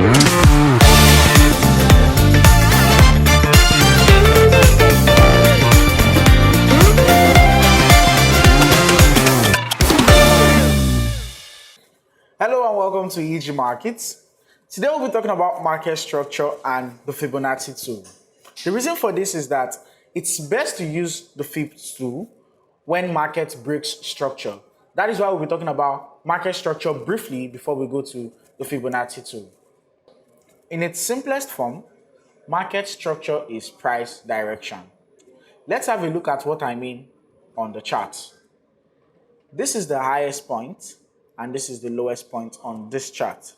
Hello and welcome to EG Markets. Today we'll be talking about market structure and the Fibonacci tool. The reason for this is that it's best to use the Fib tool when market breaks structure. That is why we'll be talking about market structure briefly before we go to the Fibonacci tool. In its simplest form, market structure is price direction. Let's have a look at what I mean on the chart. This is the highest point and this is the lowest point on this chart.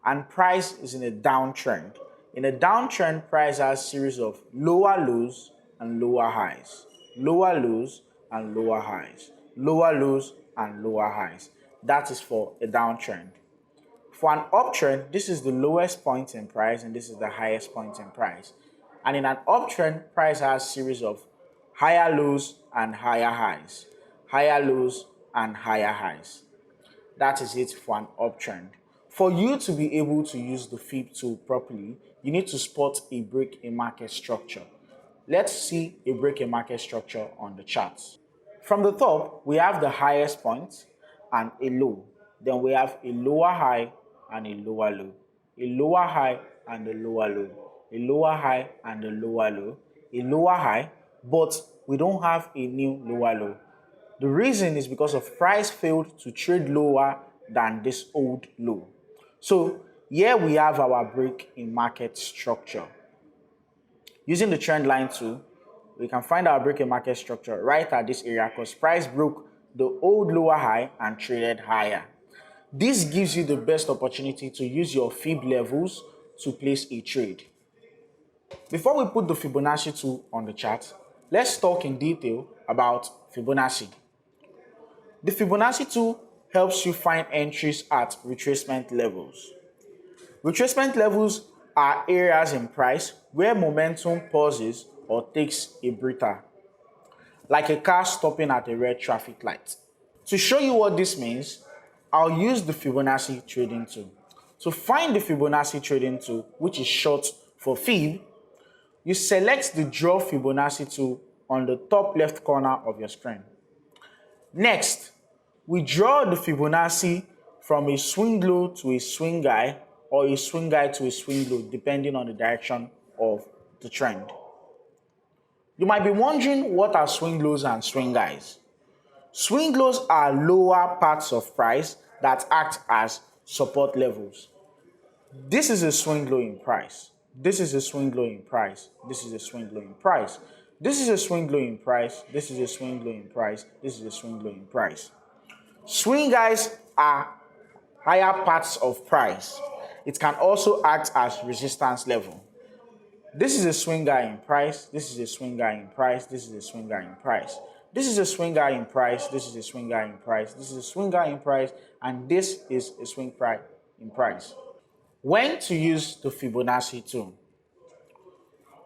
And price is in a downtrend. In a downtrend, price has a series of lower lows and lower highs. Lower lows and lower highs. Lower lows and lower highs. That is for a downtrend. For an uptrend, this is the lowest point in price and this is the highest point in price. And in an uptrend, price has a series of higher lows and higher highs. Higher lows and higher highs. That is it for an uptrend. For you to be able to use the Fib tool properly, you need to spot a break in market structure. Let's see a break in market structure on the charts. From the top, we have the highest point and a low. Then we have a lower high and a lower low. A lower high and a lower low. A lower high and a lower low. A lower high, but we don't have a new lower low. The reason is because of price failed to trade lower than this old low. So here we have our break in market structure. Using the trend line tool, we can find our break in market structure right at this area because price broke the old lower high and traded higher. This gives you the best opportunity to use your Fib levels to place a trade. Before we put the Fibonacci tool on the chart, let's talk in detail about Fibonacci. The Fibonacci tool helps you find entries at retracement levels. Retracement levels are areas in price where momentum pauses or takes a breather, like a car stopping at a red traffic light. To show you what this means, I'll use the Fibonacci trading tool. To find the Fibonacci trading tool, which is short for Fib, you select the Draw Fibonacci tool on the top left corner of your screen. Next, we draw the Fibonacci from a swing low to a swing high or a swing high to a swing low depending on the direction of the trend. You might be wondering what are swing lows and swing highs. Swing lows are lower parts of price that act as support levels. This is a swing low in price. This is a swing low in price. This is a swing low in price. This is a swing low in price. This is a swing low in price. This is a swing low in price. Swing highs are higher parts of price. It can also act as resistance level. This is a swing high in price. This is a swing high in price. This is a swing high in price. This is a swing high in price. This is a swing high in price. This is a swing high in price. And this is a swing high in price. When to use the Fibonacci tool?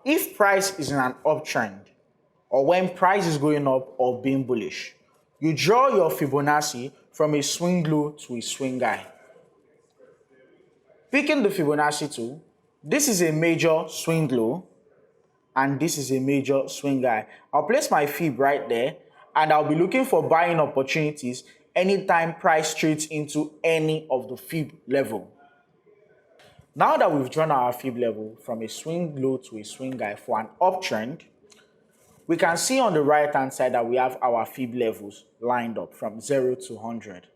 If price is in an uptrend, or when price is going up or being bullish, you draw your Fibonacci from a swing low to a swing high. Picking the Fibonacci tool, this is a major swing low and this is a major swing high. I'll place my Fib right there and I'll be looking for buying opportunities anytime price trades into any of the Fib level. Now that we've drawn our Fib level from a swing low to a swing high for an uptrend, we can see on the right hand side that we have our Fib levels lined up from 0 to 100.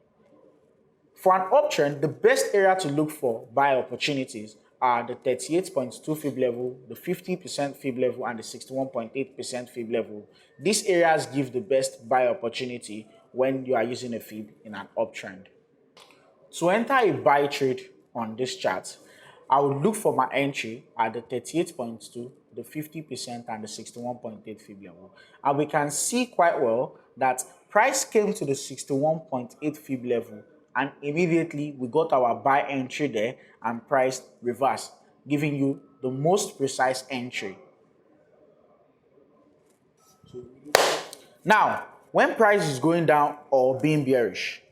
For an uptrend, the best area to look for buy opportunities are the 38.2 Fib level, the 50% Fib level, and the 61.8% Fib level. These areas give the best buy opportunity when you are using a Fib in an uptrend. To enter a buy trade on this chart, I would look for my entry at the 38.2, the 50%, and the 61.8 Fib level. And we can see quite well that price came to the 61.8 Fib level and immediately we got our buy entry there and price reversed, giving you the most precise entry. Now, when price is going down or being bearish,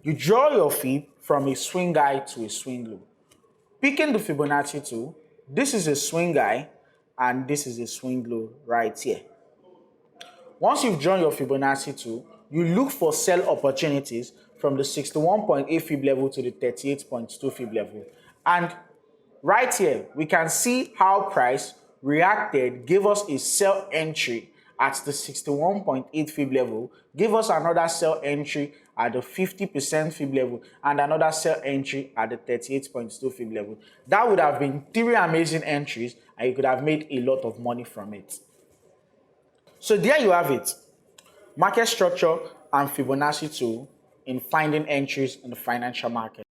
you draw your Fib from a swing high to a swing low. Picking the Fibonacci tool, this is a swing high and this is a swing low right here. Once you've drawn your Fibonacci tool, you look for sell opportunities from the 61.8 fib level to the 38.2 fib level. And right here, we can see how price reacted, gave us a sell entry at the 61.8 fib level, gave us another sell entry at the 50% fib level, and another sell entry at the 38.2 fib level. That would have been 3 amazing entries, and you could have made a lot of money from it. So there you have it. Market structure and Fibonacci tool in finding entries in the financial market.